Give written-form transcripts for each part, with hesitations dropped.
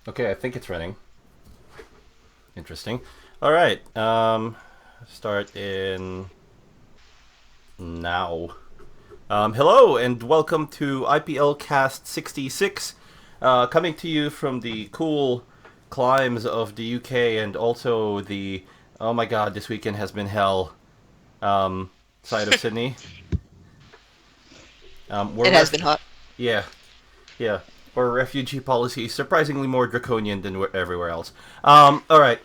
Okay, I think it's running. Interesting. All right. Start in now. Hello and welcome to IPLCast 66, coming to you from the cool climes of the UK and also the oh my god, this weekend has been hell side of Sydney. It has been hot. Yeah, yeah. Where refugee policy is surprisingly more draconian than everywhere else. All right.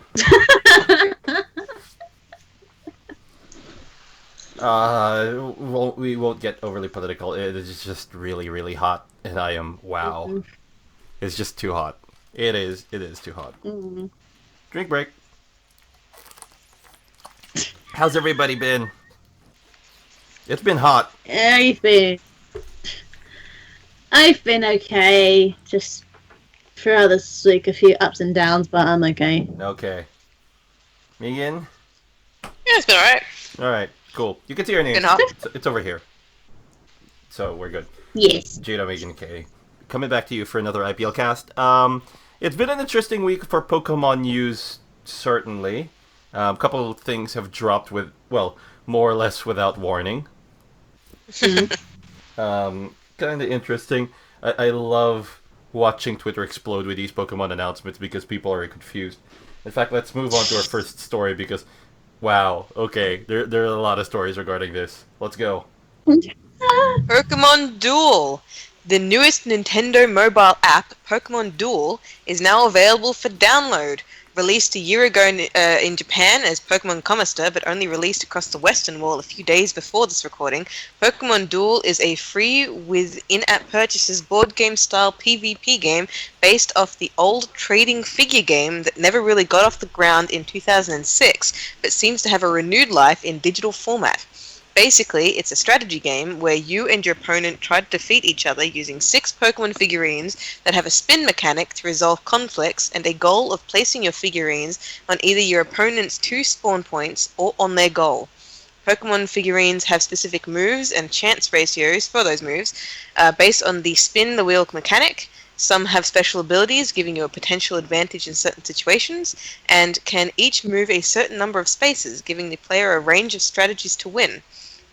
We won't get overly political. It is just really, really hot, and I am wow. It's just too hot. It is. It is too hot. Drink break. How's everybody been? It's been hot. I've been okay. Just throughout this week, a few ups and downs, but I'm okay. Okay. Megan? Yeah, it's been alright. Alright, cool. You can see our names. Been hot. It's over here. So, we're good. Yes. Jada, Megan, Katie. Coming back to you for another IPL cast. It's been an interesting week for Pokemon news, certainly. A couple of things have dropped with, well, more or less without warning. Kind of interesting. I love watching Twitter explode with these Pokemon announcements because people are confused. In fact, let's move on to our first story because, wow, okay, there are a lot of stories regarding this. Let's go. Pokemon Duel. The newest Nintendo mobile app, Pokemon Duel, is now available for download. Released a year ago in Japan as Pokemon Comester, but only released across the Western wall a few days before this recording, Pokemon Duel is a free with in-app purchases board game style PvP game based off the old trading figure game that never really got off the ground in 2006, but seems to have a renewed life in digital format. Basically, it's a strategy game where you and your opponent try to defeat each other using 6 Pokemon figurines that have a spin mechanic to resolve conflicts and a goal of placing your figurines on either your opponent's 2 spawn points or on their goal. Pokemon figurines have specific moves and chance ratios for those moves based on the spin the wheel mechanic. Some have special abilities, giving you a potential advantage in certain situations, and can each move a certain number of spaces, giving the player a range of strategies to win.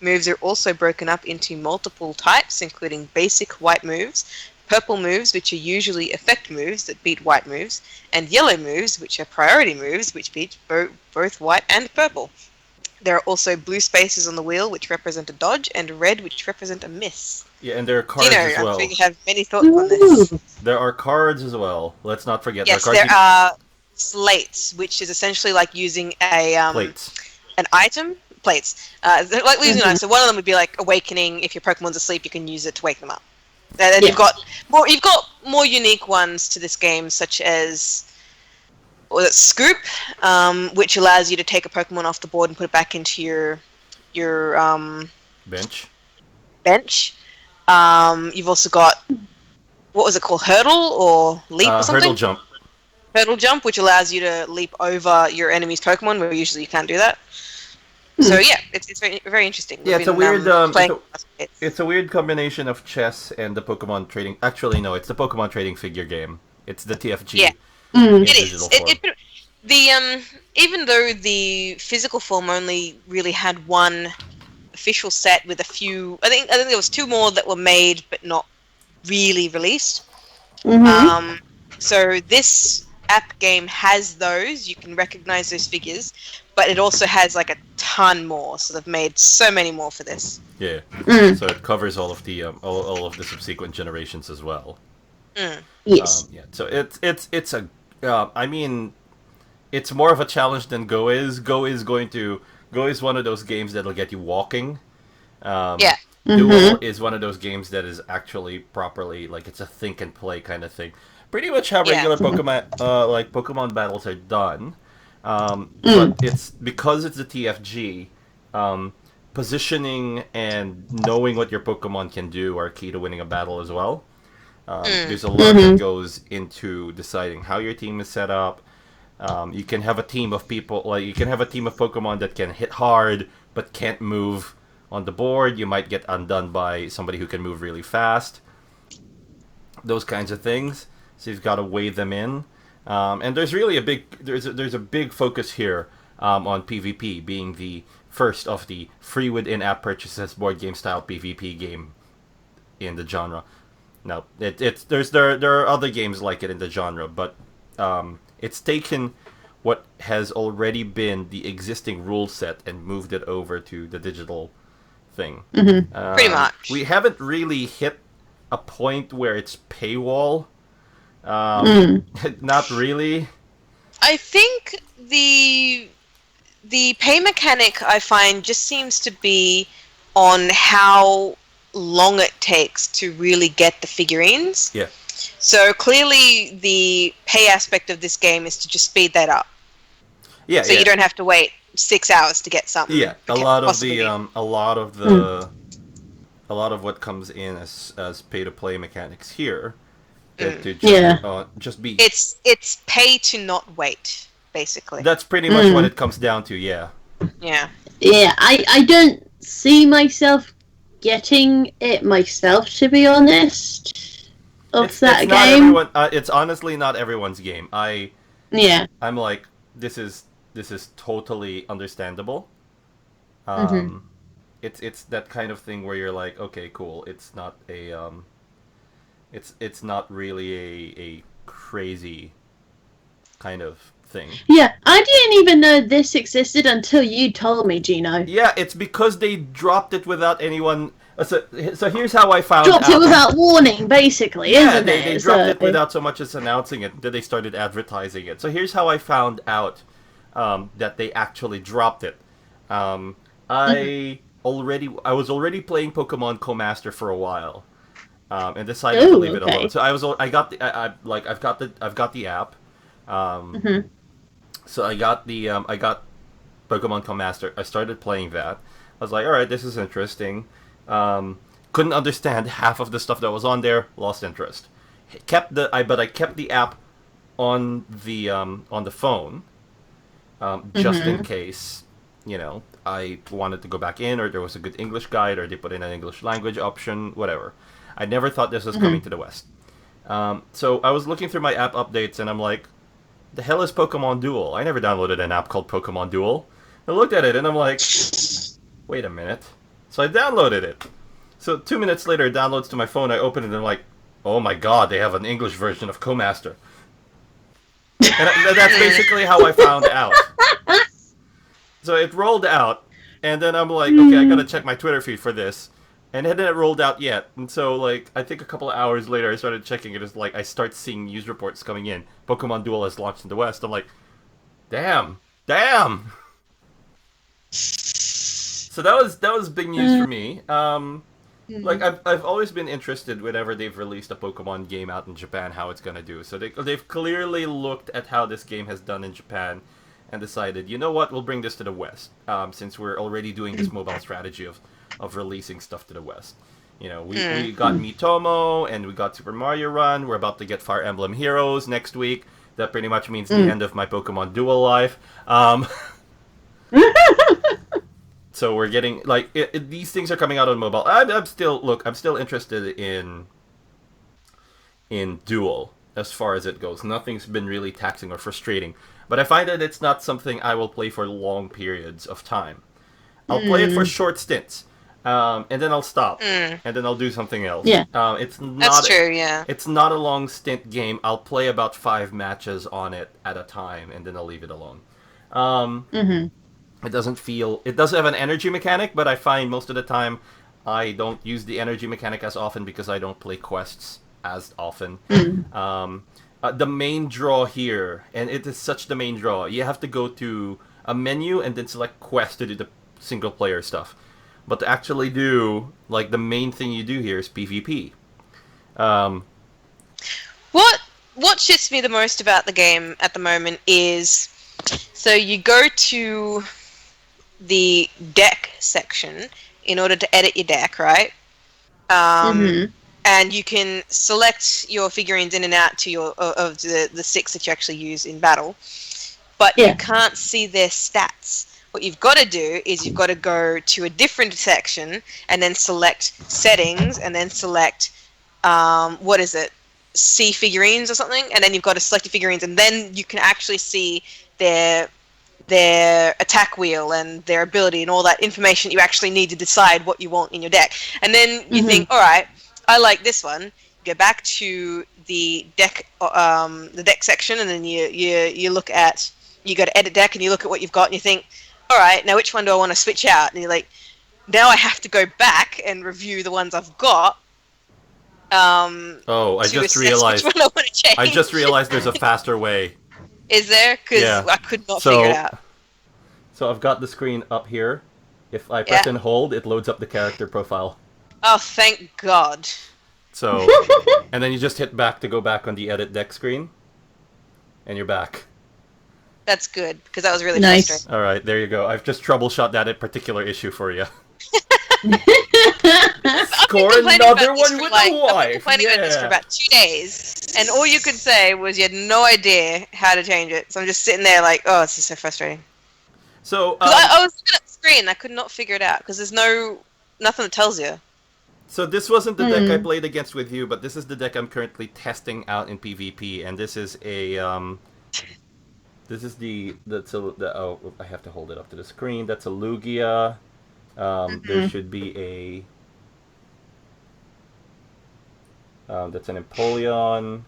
Moves are also broken up into multiple types, including basic white moves, purple moves, which are usually effect moves that beat white moves, and yellow moves, which are priority moves, which beat both white and purple. There are also blue spaces on the wheel, which represent a dodge, and red, which represent a miss. Yeah, and there are cards as well. I'm sure you have many thoughts on this. There are cards as well. Let's not forget. Yes, there are slates, which is essentially like using plates. An item. Plates. Like using an item. So one of them would be like Awakening. If your Pokemon's asleep, you can use it to wake them up. And then you've got more unique ones to this game, such as Scoop, which allows you to take a Pokemon off the board and put it back into your bench. You've also got, what was it called, Hurdle or Leap or something? Hurdle jump, which allows you to leap over your enemy's Pokemon, where usually you can't do that. So yeah, it's very, very interesting. Yeah, it's a weird combination of chess and the Pokemon trading. Actually, no, it's the Pokemon trading figure game. It's the TFG. Yeah, it is. Even though the physical form only really had one official set with a few, I think there was 2 more that were made but not really released. So this app game has those. You can recognize those figures, but it also has like a ton more. So they've made so many more for this. Yeah. So it covers all of the all of the subsequent generations as well. Yes. Yeah. So it's a I mean, it's more of a challenge than Go is. Go is one of those games that'll get you walking. Duel is one of those games that is actually properly, like, it's a think and play kind of thing. Pretty much how regular Pokemon like Pokemon battles are done. But it's because it's the TFG, positioning and knowing what your Pokemon can do are key to winning a battle as well. There's a lot that goes into deciding how your team is set up. You can have a team of people, like you can have a team of Pokemon that can hit hard but can't move on the board. You might get undone by somebody who can move really fast. Those kinds of things. So you've got to weigh them in. And there's really there's a big focus here on PvP being the first of the free with in-app purchases board game style PvP game in the genre. No, there are other games like it in the genre, but it's taken what has already been the existing rule set and moved it over to the digital thing. Pretty much. We haven't really hit a point where it's paywall. Not really. I think the pay mechanic I find just seems to be on how long it takes to really get the figurines. Yeah. So clearly the pay aspect of this game is to just speed that up. Yeah. So you don't have to wait 6 hours to get something. Yeah. A lot of what comes in as pay to play mechanics here. To just be. It's pay to not wait, basically. That's pretty much what it comes down to. Yeah. Yeah. Yeah. I don't see myself getting it myself, to be honest. It's not everyone. It's honestly not everyone's game. I'm like, this is totally understandable. It's that kind of thing where you're like, okay, cool. It's not a it's not really a crazy kind of thing. Yeah, I didn't even know this existed until you told me, Gino. Yeah, it's because they dropped it without anyone. So here's how I found dropped out. It without warning, basically, isn't it? They dropped it so, without so much as announcing it. Then they started advertising it. So here's how I found out that they actually dropped it. I was already playing Pokemon Co-Master for a while, and decided to leave it alone. So I've got the app. So I got Pokemon Co-Master. I started playing that. I was like, all right, this is interesting. Couldn't understand half of the stuff that was on there. Lost interest. I kept the app on the phone, just in case, I wanted to go back in, or there was a good English guide, or they put in an English language option, whatever. I never thought this was coming to the West. So I was looking through my app updates, and I'm like, the hell is Pokemon Duel? I never downloaded an app called Pokemon Duel. I looked at it, and I'm like, wait a minute. So I downloaded it. So 2 minutes later, it downloads to my phone. I open it, and I'm like, oh my god, they have an English version of Co-Master. And that's basically how I found out. So it rolled out, and then I'm like, okay, I gotta check my Twitter feed for this. And it hadn't rolled out yet. And so, like, I think a couple of hours later, I started checking it. It's like, I start seeing news reports coming in. Pokemon Duel has launched in the West. I'm like, damn. So that was big news for me. Like, I've always been interested whenever they've released a Pokemon game out in Japan, how it's gonna do. So they've clearly looked at how this game has done in Japan and decided, you know what, we'll bring this to the West, since we're already doing this mobile strategy of releasing stuff to the West. We got Miitomo, and we got Super Mario Run. We're about to get Fire Emblem Heroes next week. That pretty much means the end of my Pokemon Duel life. So we're getting, like, these things are coming out on mobile. I'm still interested in Duel as far as it goes. Nothing's been really taxing or frustrating. But I find that it's not something I will play for long periods of time. I'll play it for short stints. And then I'll stop, and then I'll do something else. Yeah. That's true, yeah. It's not a long stint game. I'll play about 5 matches on it at a time, and then I'll leave it alone. It doesn't have an energy mechanic, but I find most of the time I don't use the energy mechanic as often because I don't play quests as often. The main draw here, and it is such the main draw, you have to go to a menu and then select quest to do the single player stuff. But to actually do, like, the main thing you do here is PvP. What shits me the most about the game at the moment is, so you go to the deck section in order to edit your deck, right? And you can select your figurines in and out to of the 6 that you actually use in battle, but you can't see their stats. What you've got to do is you've got to go to a different section and then select settings and then select, what is it? see figurines or something, and then you've got to select the figurines, and then you can actually see their attack wheel and their ability and all that information you actually need to decide what you want in your deck. And then you think, all right, I like this one. Go back to the deck section, and then you look at, you go to edit deck, and you look at what you've got, and you think, all right, now which one do I want to switch out? And you're like, now I have to go back and review the ones I've got. I just realized. Which one I want to change. I just realized there's a faster way. Is there? Because I could not figure it out. So I've got the screen up here. If I press and hold, it loads up the character profile. Oh, thank God. So, and then you just hit back to go back on the edit deck screen, and you're back. That's good, because that was really frustrating. All right, there you go. I've just troubleshot that particular issue for you. Score another one with a wife. I've been complaining about this for about 2 days, and all you could say was you had no idea how to change it. So I'm just sitting there like, oh, this is so frustrating. So I was looking at the screen, I could not figure it out because there's nothing that tells you. So this wasn't the deck I played against with you, but this is the deck I'm currently testing out in PvP, and this is a this is I have to hold it up to the screen. That's a Lugia. There should be a that's an Empoleon.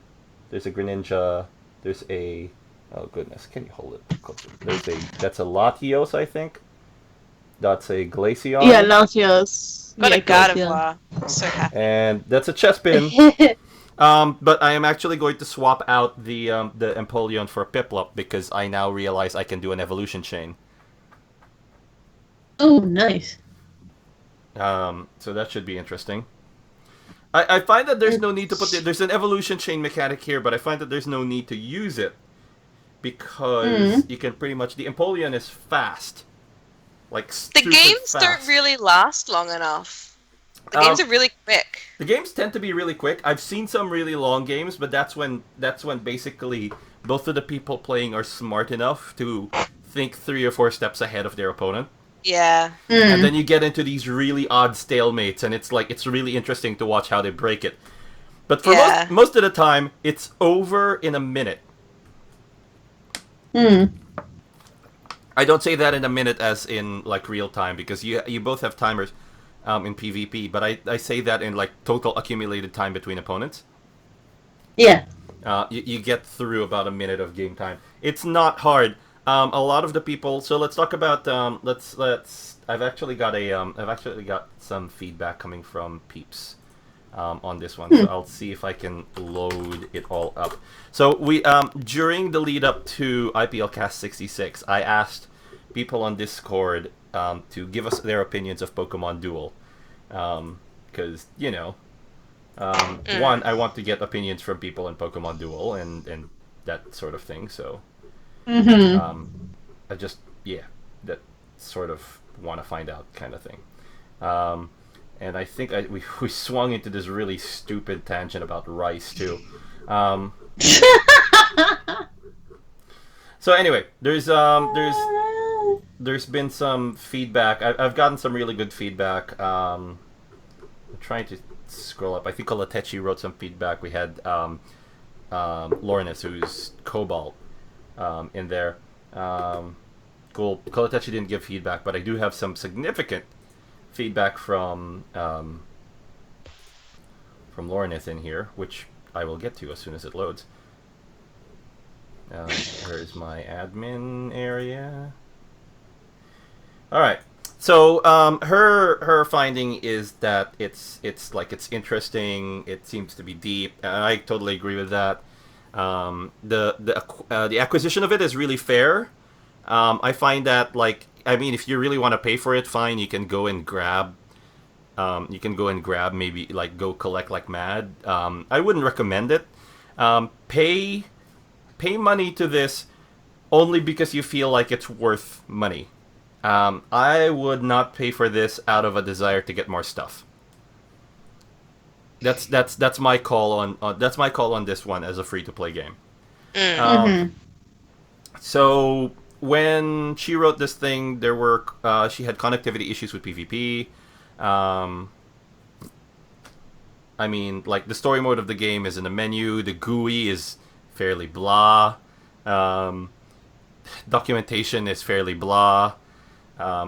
There's a Greninja. There's a oh goodness, can you hold it? That's a Latios, I think. That's a Glaceon. Yeah, Latios. Got a Gardevoir. I'm so happy. And that's a Chespin. But I am actually going to swap out the Empoleon for a Piplup because I now realize I can do an evolution chain. Oh, nice. So that should be interesting. I find that there's no need to put there's an evolution chain mechanic here, but I find that there's no need to use it because you can pretty much the Empoleon is fast. Like the games don't really last long enough. The games are really quick. The games tend to be really quick. I've seen some really long games, but that's when basically both of the people playing are smart enough to think 3 or 4 steps ahead of their opponent. Yeah. And then you get into these really odd stalemates, and it's really interesting to watch how they break it. But for most of the time, it's over in a minute. I don't say that in a minute as in like real time because you both have timers in PvP, but I say that in like total accumulated time between opponents. Yeah. You get through about a minute of game time. It's not hard. A lot of the people. So let's talk about. I've actually got some feedback coming from peeps on this one. So I'll see if I can load it all up. So we during the lead up to IPLCast 66, I asked people on Discord to give us their opinions of Pokemon Duel, because one, I want to get opinions from people in Pokemon Duel and that sort of thing. So I just that sort of want to find out kind of thing. And I think we swung into this really stupid tangent about rice too. So anyway, there's been some feedback. I've gotten some really good feedback. I'm trying to scroll up. I think Kolatechi wrote some feedback. We had Lornis, who's Cobalt, in there. Cool. Kolatechi didn't give feedback, but I do have some significant feedback from Lornis in here, which I will get to as soon as it loads. Where's my admin area? All right. So her finding is that it's interesting. It seems to be deep. I totally agree with that. The acquisition of it is really fair. I find that if you really want to pay for it, fine. You can go and grab. Maybe go collect like mad. I wouldn't recommend it. Pay money to this only because you feel like it's worth money. I would not pay for this out of a desire to get more stuff. That's my call on this one as a free to play game. So when she wrote this thing, there were she had connectivity issues with PvP. I mean, like, the story mode of the game is in the menu. The GUI is fairly blah. Um, Documentation is fairly blah.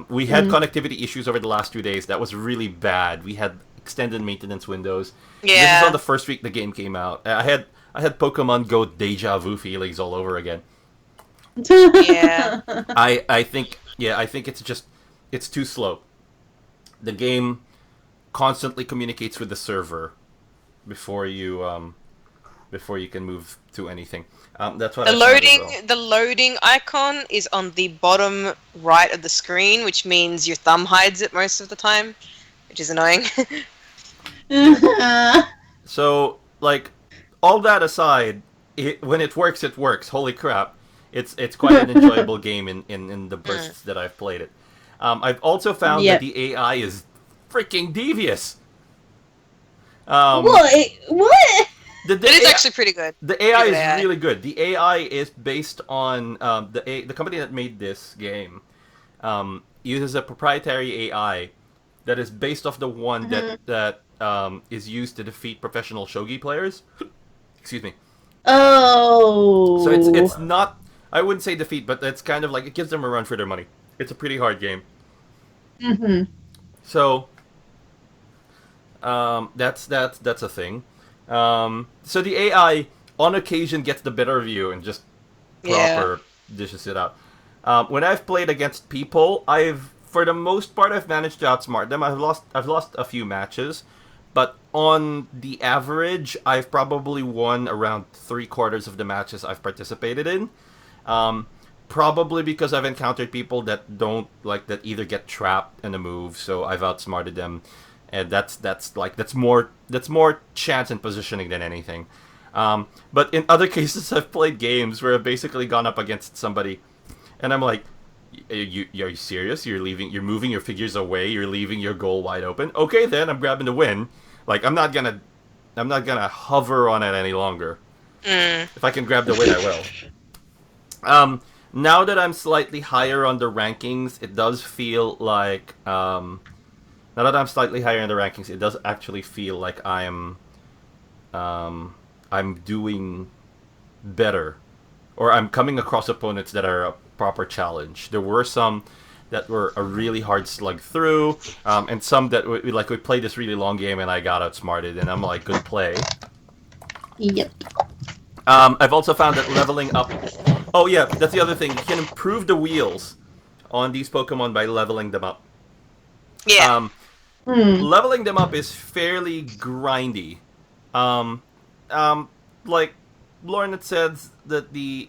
We had connectivity issues over the last 2 days. That was really bad. We had extended maintenance windows. Yeah. This is on the first week the game came out. I had Pokemon Go deja vu feelings all over again. Yeah. I think it's too slow. The game constantly communicates with the server before you can move to anything. That's what The I found as loading well. the loading icon is on the bottom right of the screen, which means your thumb hides it most of the time, which is annoying. So, like, all that aside, when it works, it works. Holy crap. It's quite an enjoyable game in the bursts that I've played it. I've also found that the AI is freaking devious. What? It is actually pretty good. The AI Pretty is good AI. really good. The AI is based on the company that made this game uses a proprietary AI that is based off the one that is used to defeat professional shogi players. Excuse me. Oh. So it's not, I wouldn't say defeat, but it's kind of like it gives them a run for their money. It's a pretty hard game. So that's a thing. So the AI on occasion gets the better of you and just proper dishes it out. When I've played against people, for the most part I've managed to outsmart them. I've lost a few matches, but on the average I've probably won around 3/4 of the matches I've participated in. Probably because I've encountered people that don't like that either get trapped in a move, so I've outsmarted them, and that's more chance and positioning than anything. But in other cases, I've played games where I've basically gone up against somebody, and I'm like, are you serious? You're moving your figures away. You're leaving your goal wide open. Okay, then I'm grabbing the win. Like I'm not gonna hover on it any longer. If I can grab the win, I will. Now that I'm slightly higher on the rankings, it does feel like now that I'm slightly higher in the rankings, it does actually feel like I'm doing better, or I'm coming across opponents that are a proper challenge. There were some that were a really hard slug through, and some that we played this really long game and I got outsmarted, and I'm like, good play. Yep. I've also found that leveling up. Oh yeah, that's the other thing. You can improve the wheels on these Pokemon by leveling them up. Yeah. Leveling them up is fairly grindy. Like Lauren had said that the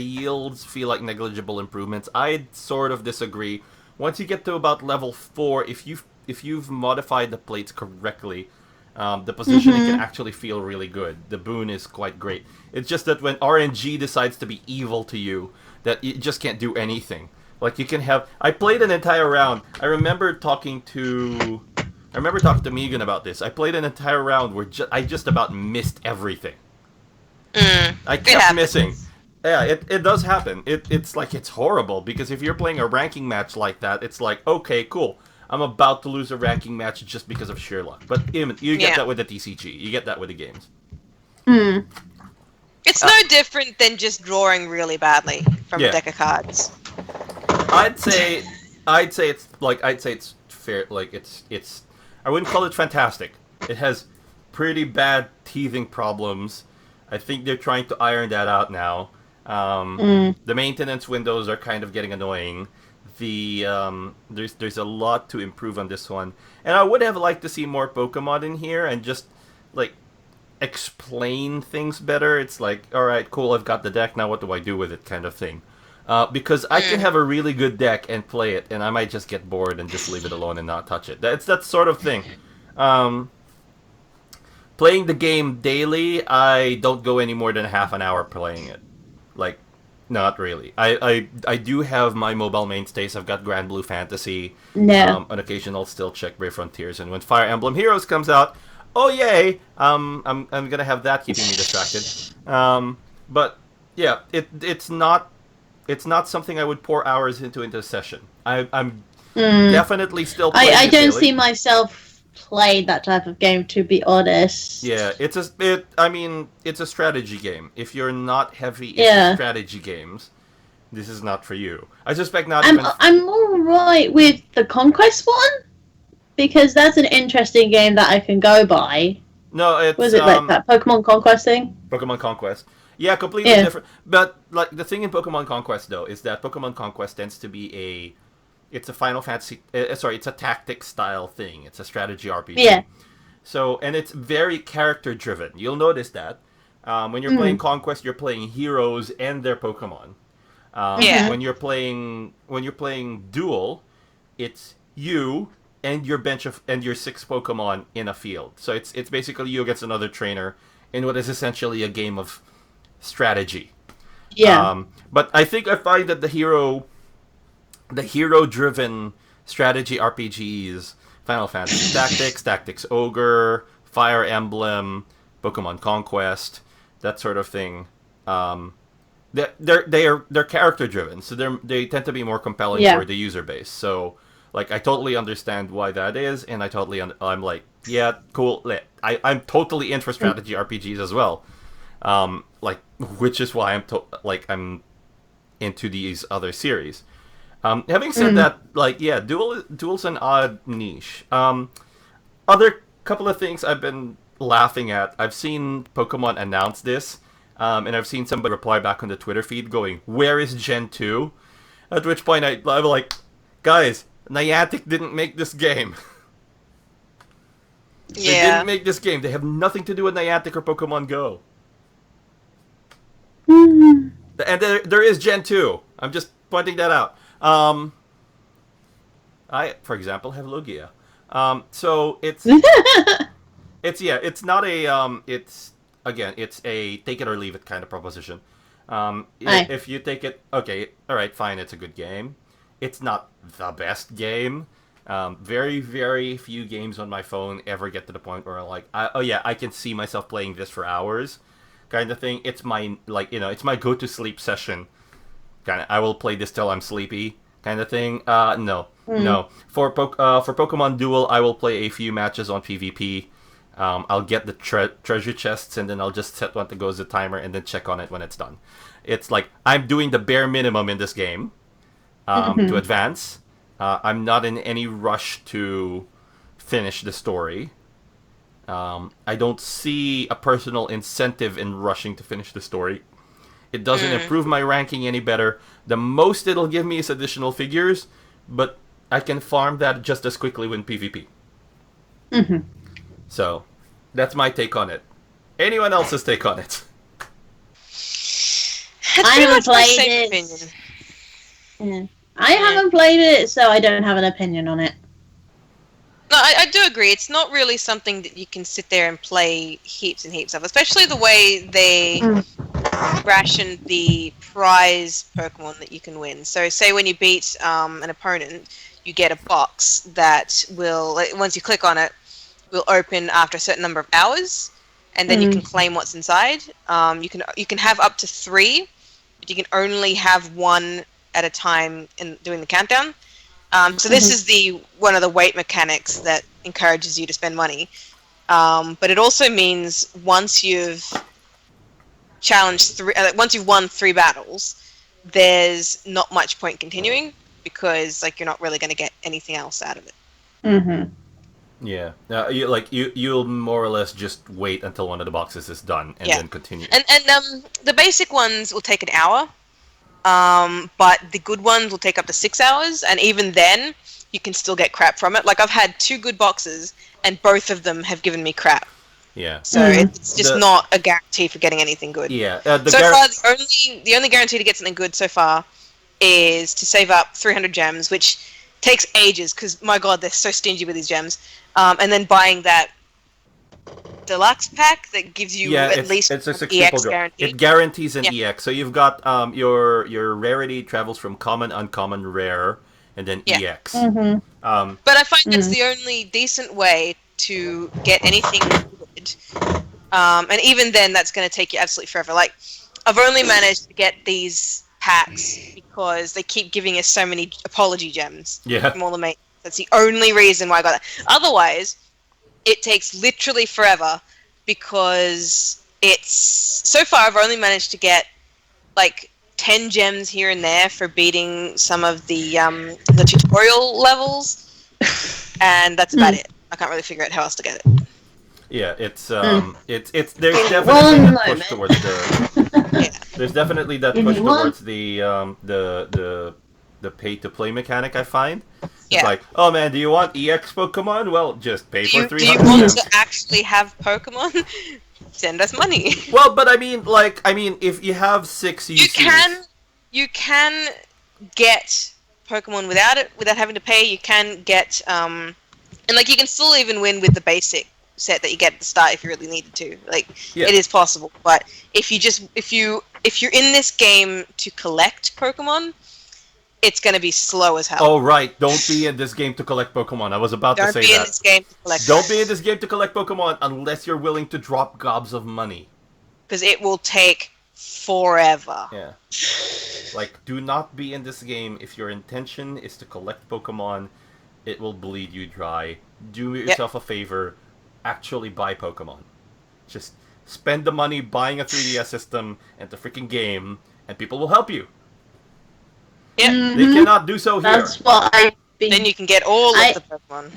yields feel like negligible improvements. I'd sort of disagree. Once you get to about level 4, if you've modified the plates correctly, the positioning can actually feel really good. The boon is quite great. It's just that when RNG decides to be evil to you, that you just can't do anything. Like you can have. I played an entire round. I remember talking to Megan about this. I played an entire round where I just about missed everything. I kept missing. Yeah, it does happen. It's like it's horrible because if you're playing a ranking match like that, it's like, okay, cool. I'm about to lose a ranking match just because of sheer luck. But you get that with the TCG. You get that with the games. It's no different than just drawing really badly from a deck of cards. I'd say it's fair. Like it's. I wouldn't call it fantastic. It has pretty bad teething problems. I think they're trying to iron that out now. The maintenance windows are kind of getting annoying. There's a lot to improve on this one, and I would have liked to see more Pokemon in here and just like explain things better. It's like, all right, cool, I've got the deck now. What do I do with it, kind of thing. Because I can have a really good deck and play it, and I might just get bored and just leave it alone and not touch it. That's that sort of thing. Playing the game daily, I don't go any more than half an hour playing it. Like, not really. I do have my mobile mainstays. I've got Grand Blue Fantasy. No. On occasion, I'll still check Brave Frontiers, and when Fire Emblem Heroes comes out, oh yay! I'm gonna have that keeping me distracted. But yeah, it's not something I would pour hours into a session. I'm definitely still playing I it don't daily. see myself played that type of game, to be honest. Yeah, it's a strategy game. If you're not heavy into strategy games, this is not for you. I suspect not even. I'm more right with the Conquest one, because that's an interesting game that I can go by. No, it's was it like that Pokemon Conquest thing? Pokemon Conquest. Yeah, completely different. But like the thing in Pokemon Conquest though is that Pokemon Conquest tends to be it's a Final Fantasy. It's a tactic style thing. It's a strategy RPG. Yeah. So and it's very character driven. You'll notice that when you're playing Conquest, you're playing heroes and their Pokemon. When you're playing Duel, it's you and your bench and your 6 Pokemon in a field. So it's basically you against another trainer in what is essentially a game of strategy. Yeah. But I find that the hero-driven strategy RPGs, Final Fantasy Tactics Ogre, Fire Emblem, Pokemon Conquest, that sort of thing. They're character driven, so they tend to be more compelling for the user base. So like I totally understand why that is, and I'm like, yeah, cool. I'm totally in for strategy RPGs as well. Which is why I'm into these other series. Having said that, Duel's an odd niche. Other couple of things I've been laughing at. I've seen Pokemon announce this, and I've seen somebody reply back on the Twitter feed going, "Where is Gen 2?" At which point I'm like, guys, Niantic didn't make this game. They didn't make this game. They have nothing to do with Niantic or Pokemon Go. And there is Gen 2. I'm just pointing that out. I, for example, have Lugia. So it's it's not a it's a take it or leave it kind of proposition. If you take it, okay, all right, fine, it's a good game. It's not the best game. Very, very few games on my phone ever get to the point where I can see myself playing this for hours, kind of thing. It's my it's my go to sleep session. Kind of, I will play this till I'm sleepy, kind of thing. No. For Pokemon Duel, I will play a few matches on PvP. I'll get the treasure chests, and then I'll just set one to go as a timer, and then check on it when it's done. It's like I'm doing the bare minimum in this game to advance. I'm not in any rush to finish the story. I don't see a personal incentive in rushing to finish the story. It doesn't improve my ranking any better. The most it'll give me is additional figures, but I can farm that just as quickly with PvP. So, that's my take on it. Anyone else's take on it? I haven't played it. I haven't played it, so I don't have an opinion on it. No, I do agree. It's not really something that you can sit there and play heaps and heaps of, especially the way they ration the prize Pokemon that you can win. So, say when you beat an opponent, you get a box that will, once you click on it, will open after a certain number of hours, and then you can claim what's inside. You can have up to 3, but you can only have 1 at a time in doing the countdown. So this is one of the weight mechanics that encourages you to spend money. But it also means once you've once you've won 3 battles, there's not much point continuing because you're not really going to get anything else out of it. Yeah, you'll more or less just wait until one of the boxes is done and then continue. And the basic ones will take an hour. But the good ones will take up to 6 hours, and even then, you can still get crap from it. I've had 2 good boxes, and both of them have given me crap. Yeah. So it's just not a guarantee for getting anything good. Yeah. Far, the only guarantee to get something good so far is to save up 300 gems, which takes ages, because, my god, they're so stingy with these gems. And then buying that deluxe pack that gives you at least it's a 6 EX guarantee. It guarantees an EX. So you've got your rarity travels from common, uncommon, rare, and then EX. But I find that's the only decent way to get anything good. And even then, that's going to take you absolutely forever. I've only managed to get these packs because they keep giving us so many apology gems from all the mates. That's the only reason why I got that. Otherwise, it takes literally forever because so far I've only managed to get like 10 gems here and there for beating some of the tutorial levels, and that's about it. I can't really figure out how else to get it. Yeah, it's there's definitely that push towards there's definitely that push towards the pay to play mechanic. I find it's like, oh man, do you want EX Pokemon? Well, just pay for 300. Do you want to actually have Pokemon? Send us money. Well, but I mean, if you have 6 UCs, you can get Pokemon without having to pay. You can get and like you can still even win with the basic set that you get at the start if you really needed to. Like it is possible, but if you're in this game to collect Pokemon, it's going to be slow as hell. Oh right, don't be in this game to collect Pokemon. I was about to say that. Don't be in this game to collect. Don't be in this game to collect Pokemon unless you're willing to drop gobs of money. Because it will take forever. Yeah. Like, do not be in this game if your intention is to collect Pokemon. It will bleed you dry. Do yourself a favor. Actually buy Pokemon. Just spend the money buying a 3DS system and the freaking game, and people will help you. Yeah. They cannot do so here. That's what I've been... Then you can get all of the Pokemon.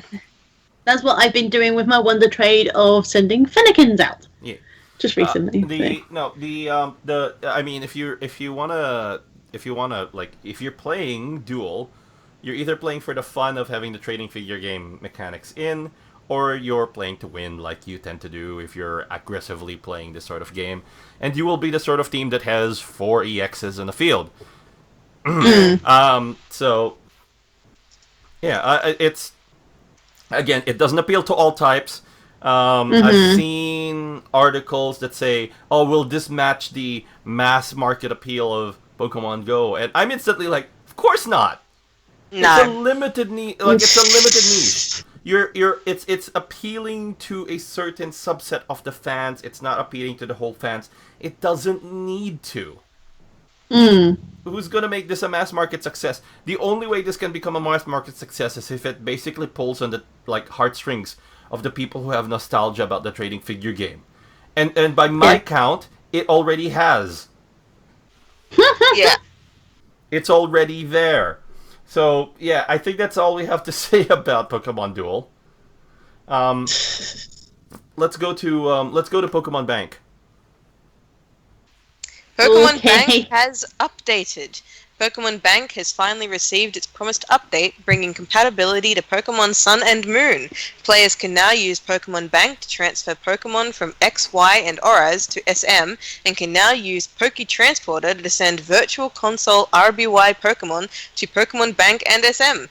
That's what I've been doing with my Wonder Trade of sending Fennekins out. Yeah. Just recently. I mean, if you're playing Duel, you're either playing for the fun of having the trading figure game mechanics in, or you're playing to win, like you tend to do if you're aggressively playing this sort of game. And you will be the sort of team that has 4 EXs in the field. So, yeah, it's... Again, it doesn't appeal to all types. I've seen articles that say, oh, will this match the mass market appeal of Pokemon Go? And I'm instantly like, of course not! No. It's a limited niche. It's appealing to a certain subset of the fans. It's not appealing to the whole fans. It doesn't need to. Who's gonna make this a mass market success? The only way this can become a mass market success is if it basically pulls on the heartstrings of the people who have nostalgia about the trading figure game. And by my count, it already has. Yeah. It's already there. So, yeah, I think that's all we have to say about Pokemon Duel. Let's go to Pokemon Bank. Pokemon Bank has updated. Pokemon Bank has finally received its promised update, bringing compatibility to Pokemon Sun and Moon. Players can now use Pokemon Bank to transfer Pokemon from X, Y, and Auras to SM, and can now use Poké-Transporter to send Virtual Console RBY Pokemon to Pokemon Bank and SM.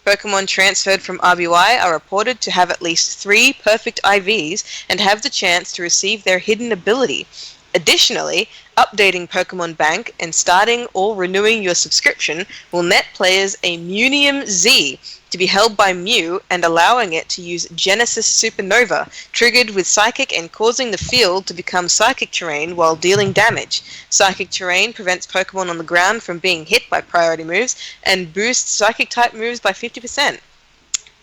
Pokemon transferred from RBY are reported to have at least 3 perfect IVs and have the chance to receive their hidden ability. Additionally, updating Pokemon Bank and starting or renewing your subscription will net players a Munium Z to be held by Mew and allowing it to use Genesis Supernova, triggered with Psychic and causing the field to become Psychic terrain while dealing damage. Psychic terrain prevents Pokemon on the ground from being hit by priority moves and boosts Psychic-type moves by 50%.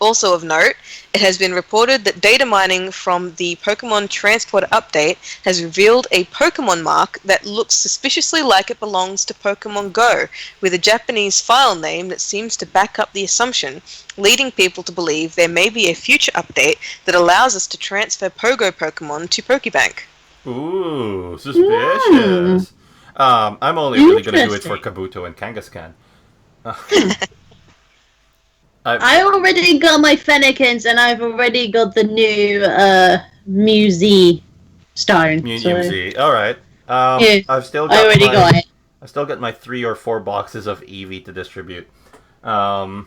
Also of note, it has been reported that data mining from the Pokemon Transporter update has revealed a Pokemon mark that looks suspiciously like it belongs to Pokemon Go, with a Japanese file name that seems to back up the assumption, leading people to believe there may be a future update that allows us to transfer Pogo Pokemon to Pokebank. Ooh, suspicious. I'm only really going to do it for Kabuto and Kangaskhan. I already got my Fennekins, and I've already got the new Mewzy stone. Mewzy, alright. Yeah, I've still got my 3 or 4 boxes of Eevee to distribute. And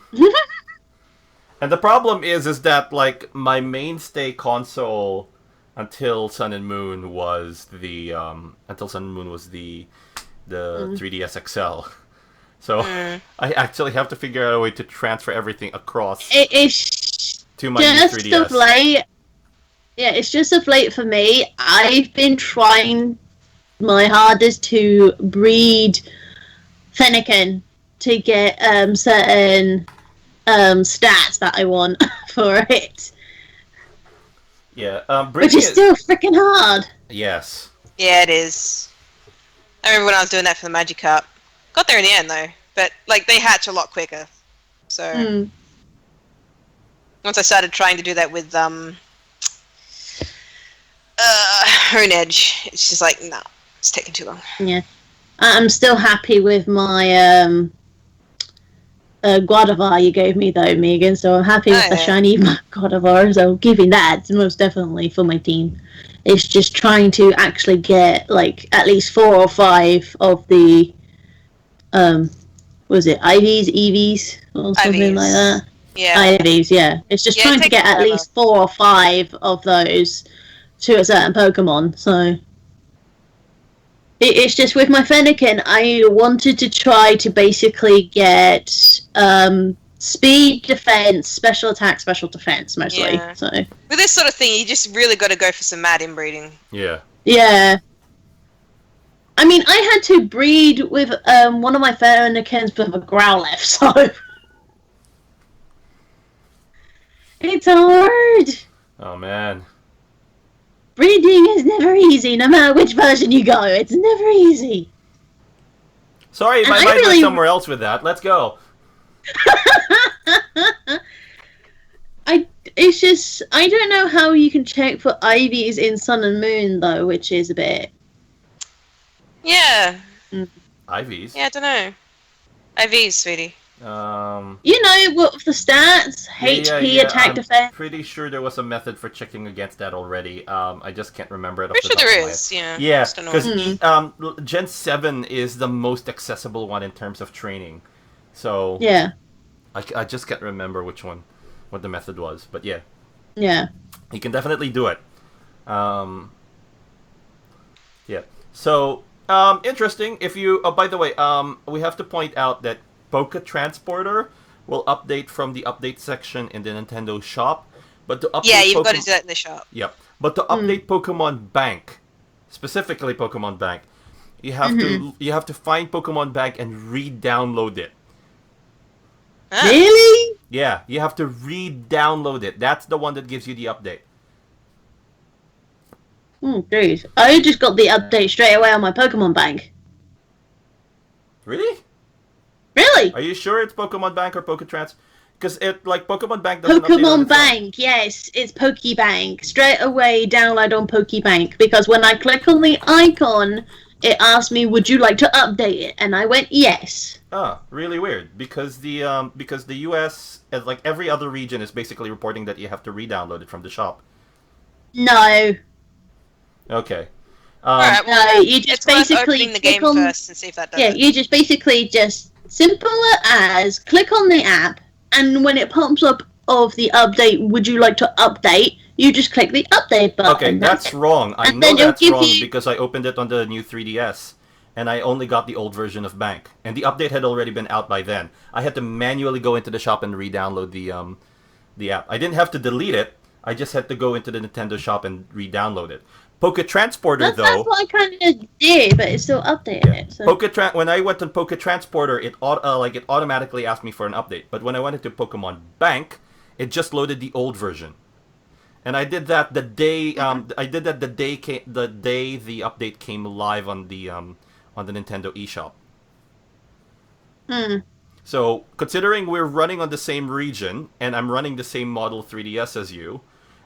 the problem is that, like, my mainstay console until Sun and Moon was the 3DS XL. So I actually have to figure out a way to transfer everything across to my new 3DS. It's just of late for me. I've been trying my hardest to breed Fennekin to get certain stats that I want for it. Yeah, which is still freaking hard. Yes. Yeah, it is. I remember when I was doing that for the Magikarp. Got there in the end though, but like they hatch a lot quicker. So once I started trying to do that with Hone Edge, it's just like no, it's taking too long. Yeah, I'm still happy with my Guadavar you gave me though, Megan. So I'm happy with the shiny Guadavar. So giving that most definitely for my team. It's just trying to actually get like at least 4 or 5 of the was it IVs, EVs, or something like that? Yeah. IVs, yeah. It's just trying to get at least 4 or 5 of those to a certain Pokemon. So it's just with my Fennekin, I wanted to try to basically get speed, defense, special attack, special defense mostly. Yeah. So with this sort of thing, you just really got to go for some mad inbreeding. Yeah. Yeah. I mean, I had to breed with one of my Fennekins with a Growlithe, so it's hard. Oh man. Breeding is never easy, no matter which version you go. It's never easy. Sorry, my mind went somewhere else with that. Let's go. It's just I don't know how you can check for IVs in Sun and Moon though, which is a bit. Yeah. IVs? Yeah, I don't know. IVs, sweetie. You know what the stats? HP, attack, defense. I'm pretty sure there was a method for checking against that already. I just can't remember it. Pretty sure there is. Yeah. Yeah, because Gen 7 is the most accessible one in terms of training. So yeah, I just can't remember which one, what the method was, but yeah. Yeah. You can definitely do it. Yeah. So. Interesting. If you, by the way, we have to point out that Poké Transporter will update from the update section in the Nintendo shop, but to update you've got to do that in the shop. Yep. But to update Pokemon Bank, specifically Pokemon Bank, you have to find Pokemon Bank and re-download it. Really? Yeah, you have to re-download it. That's the one that gives you the update. Jeez. I just got the update straight away on my Pokemon Bank. Really? Really? Are you sure it's Pokemon Bank or Poketrans? Because Pokemon Bank doesn't Pokemon Bank, yes, it's Pokebank. Straight away download on Pokebank because when I click on the icon, it asked me, "Would you like to update it?" And I went, "Yes." Ah, really weird. Because the US, like every other region, is basically reporting that you have to re-download it from the shop. No. Okay. Alright, well, you just basically the game first and see if that does it. you just basically just simple as click on the app, and when it pops up of the update, would you like to update? You just click the update button. Okay, that's wrong. I know that's wrong because I opened it on the new 3DS, and I only got the old version of Bank, and the update had already been out by then. I had to manually go into the shop and re-download the app. I didn't have to delete it. I just had to go into the Nintendo shop and re-download it. Poké Transporter, though... That's what I kind of did, but it still updated it. So. When I went on Poké Transporter, it automatically asked me for an update. But when I went into Pokemon Bank, it just loaded the old version. And I did that the day the day the update came live on the Nintendo eShop. So considering we're running on the same region and I'm running the same model 3DS as you.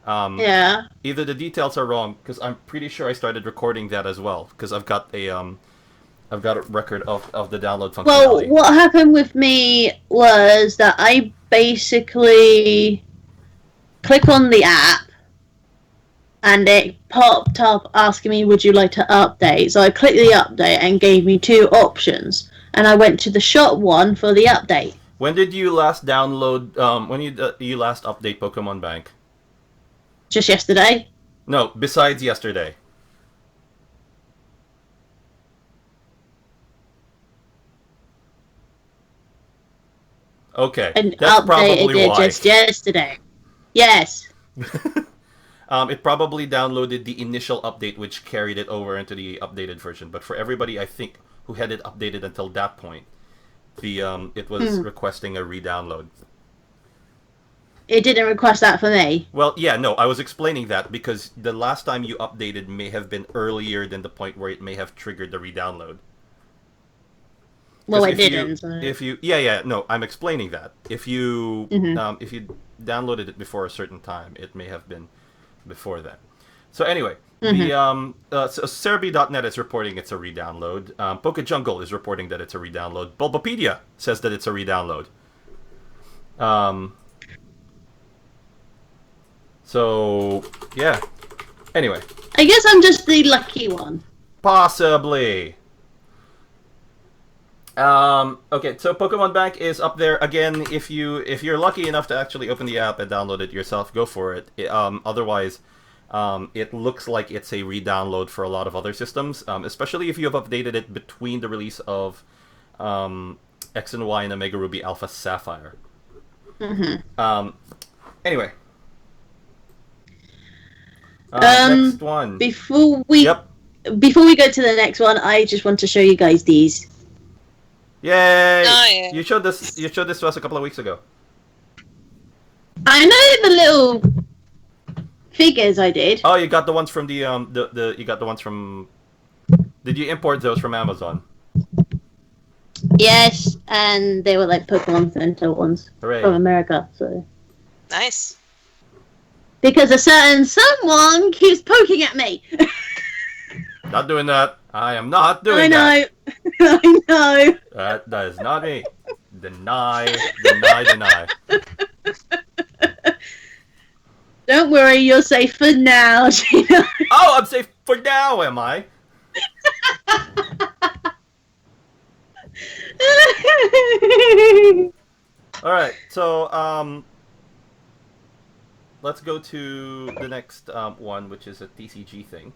Either the details are wrong because I'm pretty sure I started recording that as well because I've got a record of the download functionality. Well, what happened with me was that I basically click on the app and it popped up asking me, "Would you like to update?" So I clicked the update and gave me 2 options, and I went to the shop one for the update. When did you last download? When you last update Pokemon Bank? Just yesterday? No, besides yesterday. Okay, and that's probably it why. Just yesterday. Yes. It probably downloaded the initial update, which carried it over into the updated version. But for everybody, I think, who had it updated until that point, it was requesting a re-download. it didn't request that for me. Well, yeah, no, I was explaining that because the last time you updated may have been earlier than the point where it may have triggered the re-download. Well, I if didn't. No, I'm explaining that. If you downloaded it before a certain time, it may have been before that. So anyway, so Cerebi.net is reporting it's a re-download. PokeJungle is reporting that it's a re-download. Bulbapedia says that it's a re-download. So yeah. Anyway, I guess I'm just the lucky one. possibly. Okay, so Pokemon Bank is up there again. If you're lucky enough to actually open the app and download it yourself, go for it. Otherwise, it looks like it's a re-download for a lot of other systems, especially if you have updated it between the release of X and Y and Omega Ruby Alpha Sapphire. Anyway, next one. Before we go to the next one, I just want to show you guys these. Yay! Oh, yeah. You showed this to us a couple of weeks ago. I know the little figures I did. Oh, you got the ones from you got the ones from. Did you import those from Amazon? Yes, and they were like Pokemon Center ones. Hooray. From America. So Nice. because a certain someone keeps poking at me. Not doing that. I am not doing I that. know. I know. That is not me. Deny. Deny. Don't worry, you're safe for now, Gina. Oh, I'm safe for now, am I? Alright, so, let's go to the next one, which is a TCG thing.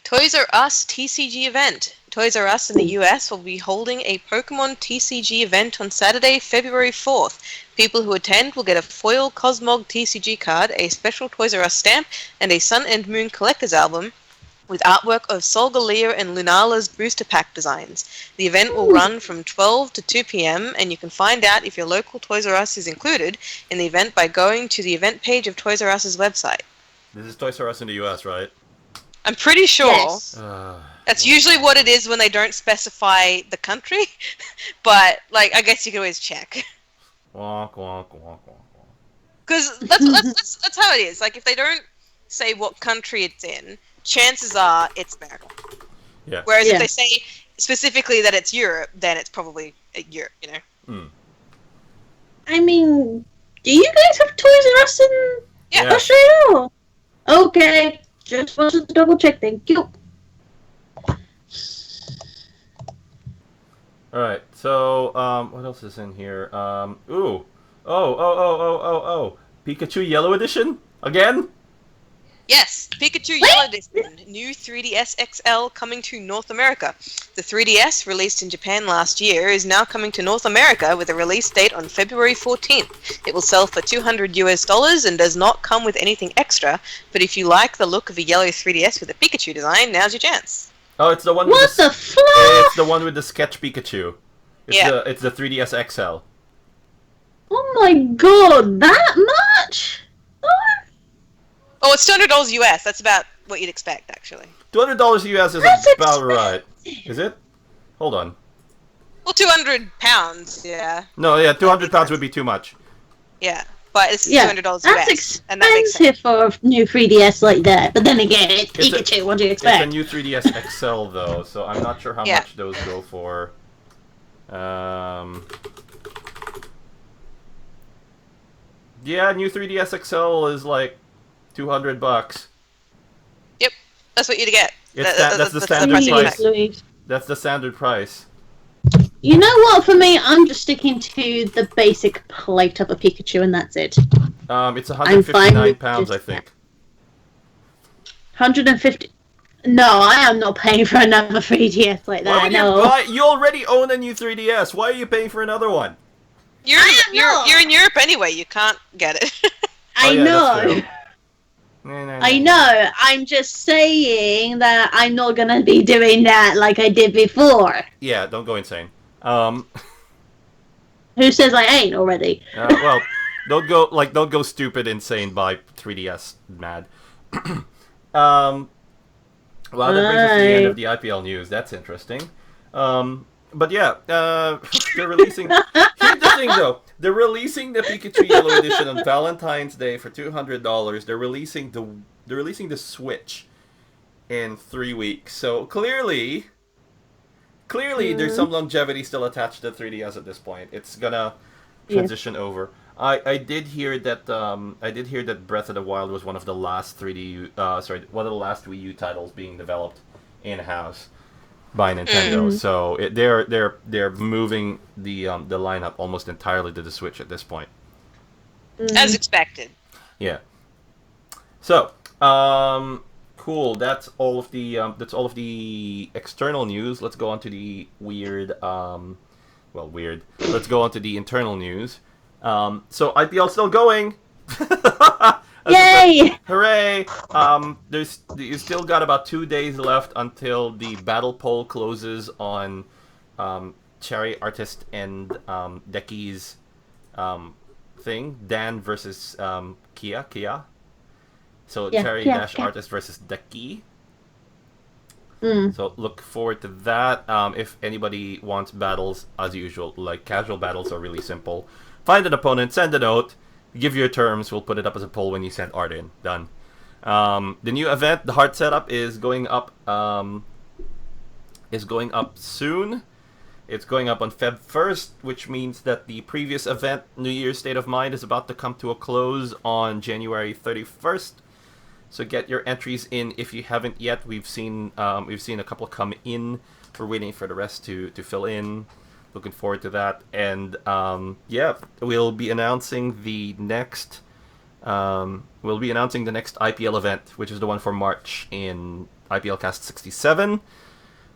Toys R Us TCG event. Toys R Us in the US will be holding a Pokemon TCG event on Saturday, February 4th. People who attend will get a foil Cosmog TCG card, a special Toys R Us stamp, and a Sun and Moon collector's album with artwork of Solgaleo and Lunala's booster pack designs. The event will run from 12 to 2 p.m. and you can find out if your local Toys R Us is included in the event by going to the event page of Toys R Us's website. This is Toys R Us in the US, right? I'm pretty sure Yes. that's usually what it is when they don't specify the country, but like I guess you can always check. Wonk, wonk, wonk, wonk, wonk. Because that's how it is. Like if they don't say what country it's in, chances are it's America. Yeah. Whereas if they say specifically that it's Europe, then it's probably Europe. You know. I mean, do you guys have Toys R Us in Yeah. Australia? Okay, just wanted to double check. Thank you. Alright, so, what else is in here? Pikachu Yellow Edition? Again? Yes, Pikachu Yellow Edition, new 3DS XL coming to North America. The 3DS, released in Japan last year, is now coming to North America with a release date on February 14th. It will sell for $200 and does not come with anything extra, but if you like the look of a yellow 3DS with a Pikachu design, now's your chance. Oh, it's the one What with the fuck? It's the one with the sketch Pikachu. It's the 3DS XL. Oh my god, that much? Oh, it's $200 US. That's about what you'd expect, actually. $200 US is That's about right. Is it? Hold on. Well, £200, yeah. No, yeah, £200 would be too much. Yeah, but it's Yeah, $200 that's US. And that makes sense. expensive for a new 3DS like that. But then again, it's It's a- Pikachu. What do you It's a expect? new 3DS XL though, so I'm not sure how Yeah. much those go for. Yeah, new 3DS XL is like $200. Yep, that's what you'd get. That's the the standard price you price. expect. Louise. That's the standard price. You know what? For me, I'm just sticking to the basic plate of a Pikachu, and that's it. It's I'm fine £159, with I just think. 150. No, I am not paying for another 3DS like Why that. would No. you buy? You already own a new 3DS. Why are you paying for another one? You're in Europe anyway. You can't get it. I yeah, that's know. true. I know. I'm just saying that I'm not gonna be doing that like I did before. Yeah, don't go insane. Who says I ain't already? Well, don't go stupid insane by 3DS mad. um, well, that brings us to the end of the IPL news. That's interesting. But yeah, they're releasing. Here's the thing, though. They're releasing the Pikachu Yellow Edition on Valentine's Day for $200. They're releasing the Switch in 3 weeks. So clearly, there's some longevity still attached to 3DS at this point. It's gonna transition over. I did hear that Breath of the Wild was one of the last one of the last Wii U titles being developed in house by Nintendo. So they're moving the lineup almost entirely to the Switch at this point. As expected. Yeah. So, cool. That's all of the external news. Let's go on to the weird. Let's go on to the internal news. So IPL still going. Yay! Hooray! You still got about 2 days left until the battle poll closes on Cherry Artist and Decky's thing. Dan versus Kia. So Cherry Artist versus Decky. So look forward to that. If anybody wants battles, as usual, like casual battles are really simple. Find an opponent, send a note, give your terms, we'll put it up as a poll when you send art in. Done. The new event, the Heart Setup, is going up soon. It's going up on Feb 1st, which means that the previous event, New Year's State of Mind, is about to come to a close on January 31st. So get your entries in if you haven't yet. We've seen a couple come in. We're waiting for the rest to fill in. Looking forward to that. And we'll be announcing the next IPL event, which is the one for March in IPLCast 67.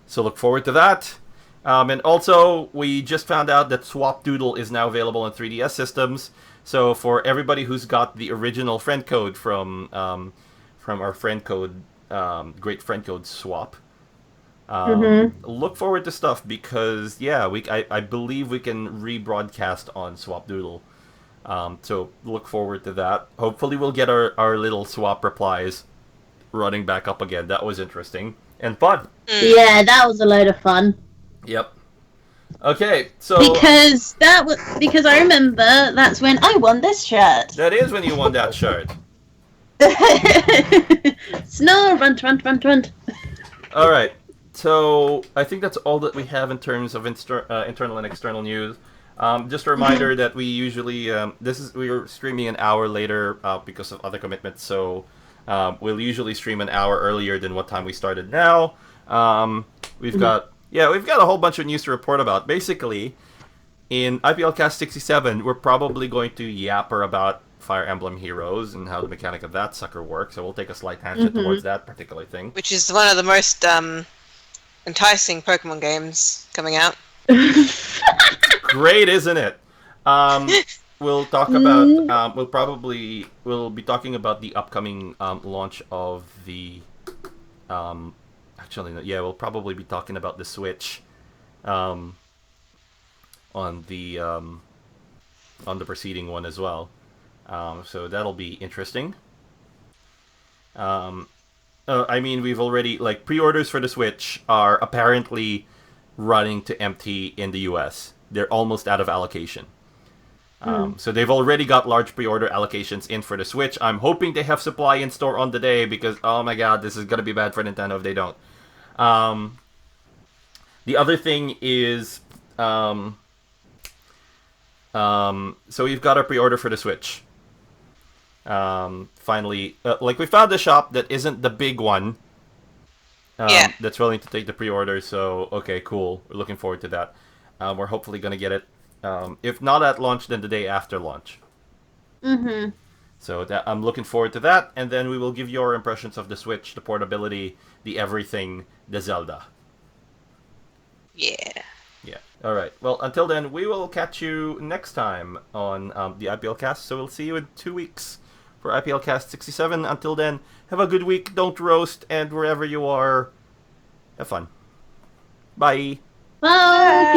So look forward to that. And also, we just found out that Swap Doodle is now available on 3DS systems. So for everybody who's got the original friend code from our friend code, great friend code swap, look forward to stuff because I believe we can rebroadcast on Swap Doodle. So look forward to that. Hopefully we'll get our little swap replies running back up again. That was interesting and fun. Yeah, that was a load of fun. Yep. Okay, so because I remember that's when I won this shirt. That is when you won that shirt. Snow, run. All right. So I think that's all that we have in terms of internal and external news. Just a reminder that we usually we are streaming an hour later because of other commitments. So we'll usually stream an hour earlier than what time we started now. We've got a whole bunch of news to report about. Basically, in IPLCast 67, we're probably going to yapper about Fire Emblem Heroes and how the mechanic of that sucker works. So we'll take a slight tangent towards that particular thing. Which is one of the most enticing Pokemon games coming out. Great, isn't it? We'll talk about. We'll be talking about the upcoming launch of the. We'll probably be talking about the Switch. On the preceding one as well. So that'll be interesting. We've already, pre-orders for the Switch are apparently running to empty in the US. They're almost out of allocation. So they've already got large pre-order allocations in for the Switch. I'm hoping they have supply in store on the day because, oh my god, this is going to be bad for Nintendo if they don't. The other thing is, so we've got our pre-order for the Switch. Finally, we found a shop that isn't the big one. That's willing to take the pre-order. So okay, cool. We're looking forward to that. We're hopefully gonna get it. If not at launch, then the day after launch. So I'm looking forward to that, and then we will give you our impressions of the Switch, the portability, the everything, the Zelda. Yeah. All right. Well, until then, we will catch you next time on the IPLcast. So we'll see you in 2 weeks for IPLcast 67. Until then, have a good week. Don't roast, and wherever you are, have fun. Bye. Bye.